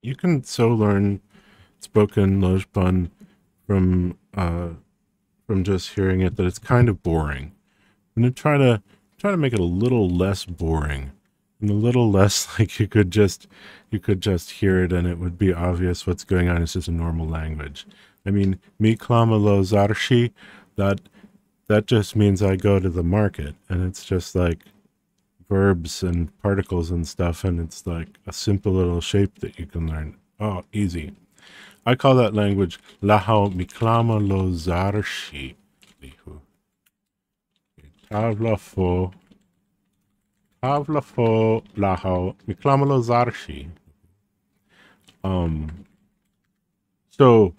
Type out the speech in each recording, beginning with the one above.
you can so learn spoken Lojban from just hearing it that it's kind of boring. I'm gonna try to make it a little less boring and a little less like you could just hear it and it would be obvious what's going on. It's just a normal language. I mean, mi klama lo zarshi, that that just means I go to the market, and it's just like verbs and particles and stuff, and it's like a simple little shape that you can learn. Oh, easy. I call that language lahao miklama lo zarshi. Lihu. Tavla fo lahao miklama lo zarshi. Um so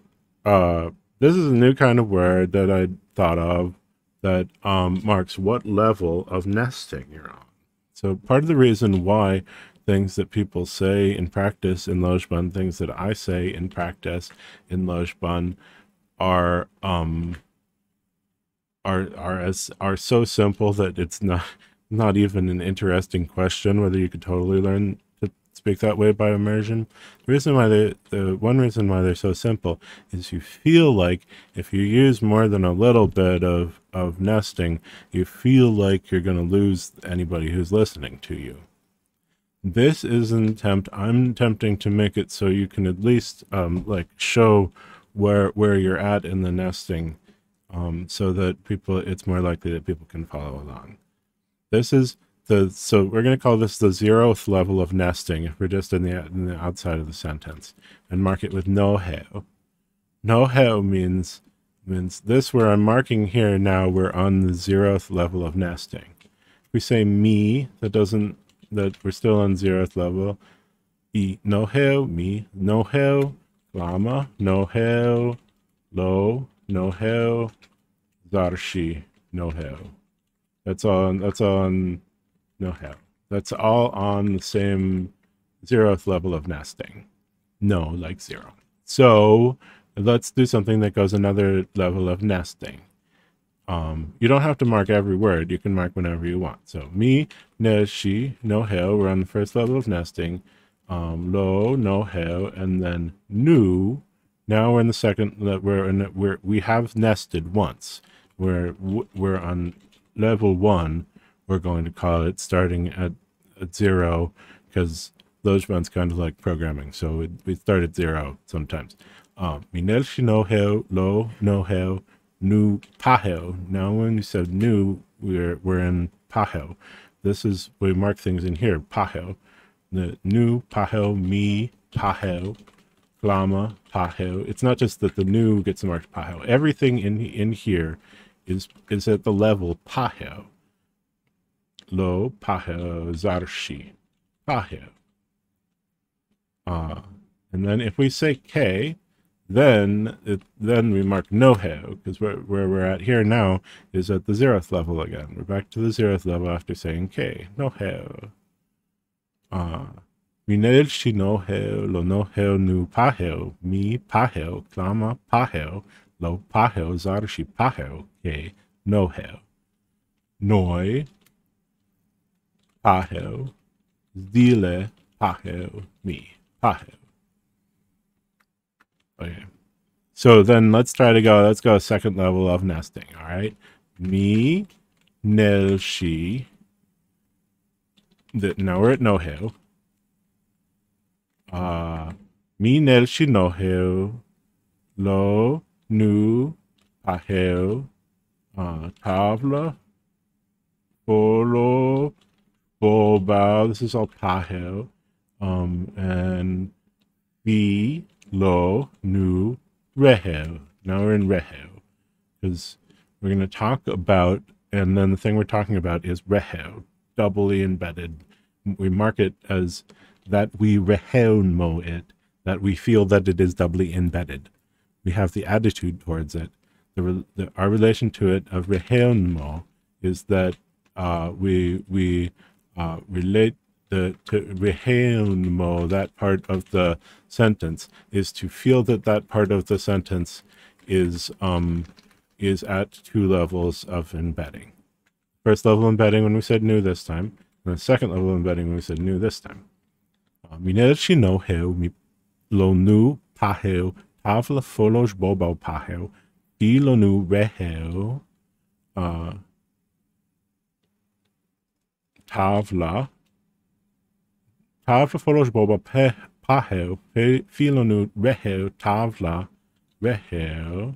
this is a new kind of word that I thought of that marks what level of nesting you're on. So part of the reason why things that people say in practice in Lojban, things that I say in practice in Lojban, are are so simple that it's not even an interesting question whether you could totally learn to speak that way by immersion. The reason why the one reason why they're so simple is you feel like if you use more than a little bit of nesting, you feel like you're going to lose anybody who's listening to you. This is an attempt. I'm attempting to make it so you can at least like show where you're at in the nesting, so that it's more likely that people can follow along. This is so we're going to call this the 0th level of nesting if we're just in the outside of the sentence, and mark it with no heo. No heo means this where I'm marking here now we're on the 0th level of nesting. If we say me, that we're still on 0th level. I no heo, me, no heo, lama, no heo, lo, no heo, zarshi, no heo. That's on no heo. That's all on the same 0th level of nesting. No, like 0. So let's do something that goes another level of nesting. You don't have to mark every word. You can mark whenever you want. So mi, ne, she, no heo. We're on the 1st level of nesting. Lo, no heo, and then nu. Now we're in the second. We have nested once. We're on level 1. We're going to call it, starting at 0, because Lojban's kind of like programming. So we start at 0 sometimes. Minel shi no heo, lo no heo, nu paheo. Now when we said nu, we're in paheo. This is, we mark things in here, paheo. The nu paheo, mi paheo, klama paheo. It's not just that the nu gets marked paheo. Everything in here is at the level paheo. Lo paheo zarshi paheo. And then if we say k, then we mark no heo, because where we're at here now is at the 0th level again. We're back to the 0th level after saying k. No heo. Minel shi no heo, lo no heo nu paheo, mi paheo, klama paheo, lo paheo zarshi paheo, ke no heo. Noi paheo, zile paheo, mi paheo. Okay. So then let's go a 2nd level of nesting, all right? Mi, nel, shi. Now we're at no heo. Mi, nel, shi, no heo. Lo, nu, paheo. Tavla, polo, bow. This is all paheo. And vi, lo, nu, reheo. Now we're in reheo, because we're going to talk about, and then the thing we're talking about is reheo, doubly embedded. We mark it as that we reheonmo it, that we feel that it is doubly embedded. We have the attitude towards it. Our relation to it of reheonmo is that we relate to reheonmo, that part of the sentence, is to feel that part of the sentence is at 2 levels of embedding. 1st level embedding when we said nu this time, and the 2nd level embedding when we said nu this time. Minel shi no heo, mi lonu pahel tavla folos bobo pahel fi lonu rehel tavla folos bobo pahel fi lonu rehel tavla rehel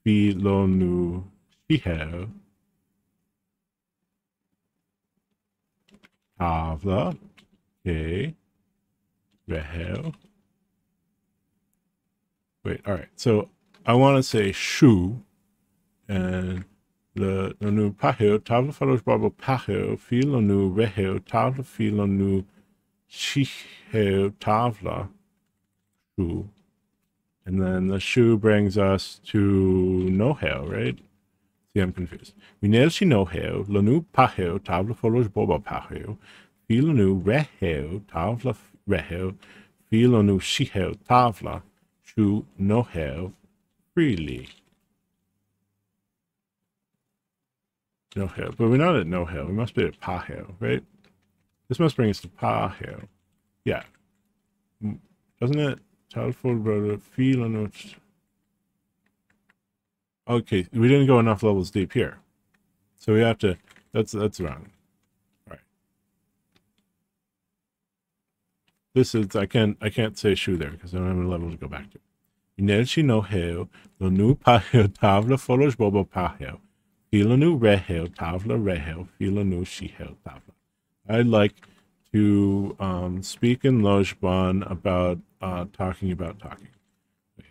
fi lonu shihel tavla okay rehel. Wait, all right. So I want to say shu, and the nu pahel tavla falos babo pahel filo nu rehel tavla filo nu shihel tavla shu, and then the shu brings us to nohel, right? See, I'm confused. Minel shi nohel lo nu pahel tavla falos babo pahel filo nu rehel tavla rehel filo nu shihel tavla shu nohel freely. Nohel, but we're not at Nohel. We must be at Pahel, right? This must bring us to Pahel. Yeah. Doesn't it? Talful brother, feel on okay, we didn't go enough levels deep here. So we have to, that's wrong. All right. This is, I can't say shu there because I don't have a level to go back to. Inelchi Nohel, lo nu Pahel, tavla folos bobo Pahel. Filanu rehel tavla rehel filanu shihel tavla. I'd like to speak in Lojban about talking about talking.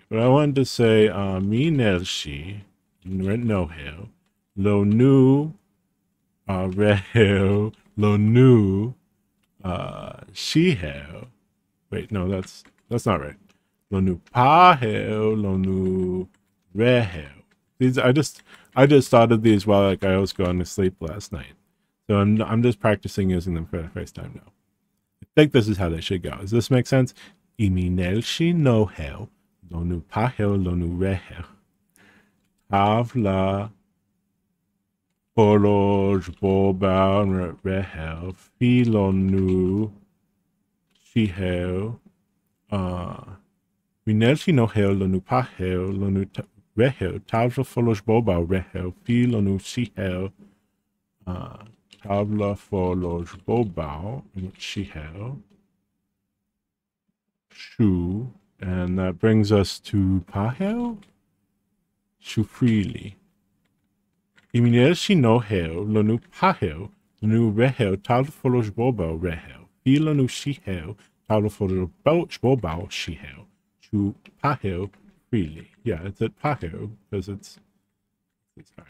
But I wanted to say minelshi nohel lo nu rehel lo nu shihel. Wait, no, that's not right. Lo nu pahel lo nu rehel. These I just thought of these while like I was going to sleep last night. So I'm just practicing using them for the first time now. I think this is how they should go. Does this make sense? Iminelshi nohel, lonu pahel, lonu rehel. Tavla poloj bobal rehel, filonu shihel. Minelshi nohel, lonu pahel, lonu rehel, tavla folos boba rehel, filonu shihel, tavla folos boba shihel, shu, and that brings us to pahel, shu freely. Iminelshi nohel, lonu pahel, lonu rehel, tavla folos boba rehel, filonu shihel, tavla folos boba shihel, shu pahel freely. Yeah, it's at Pahel because it's all right.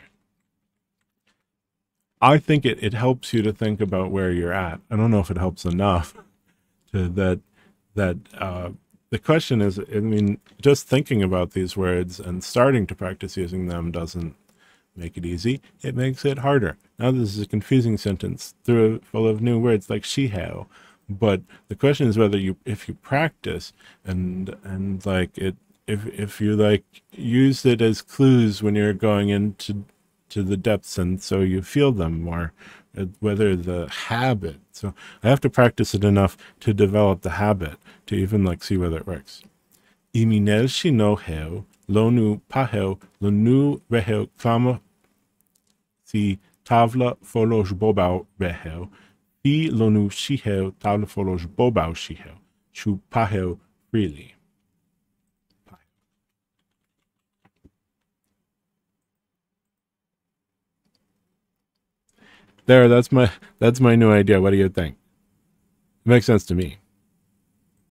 I think it helps you to think about where you're at. I don't know if it helps enough to that the question is, I mean, just thinking about these words and starting to practice using them doesn't make it easy. It makes it harder. Now this is a confusing sentence full of new words like shihel. But the question is whether if you practice and like it, if you like use it as clues when you're going into the depths, and so you feel them more, whether the habit. So I have to practice it enough to develop the habit to even like see whether it works. Iminel shinohel lonu pahel lonu rehel klama si tavla folos bobau rehel fi lonu shihel tavla folos bobau shihel shu pahel freely. There, that's my new idea. What do you think? It makes sense to me.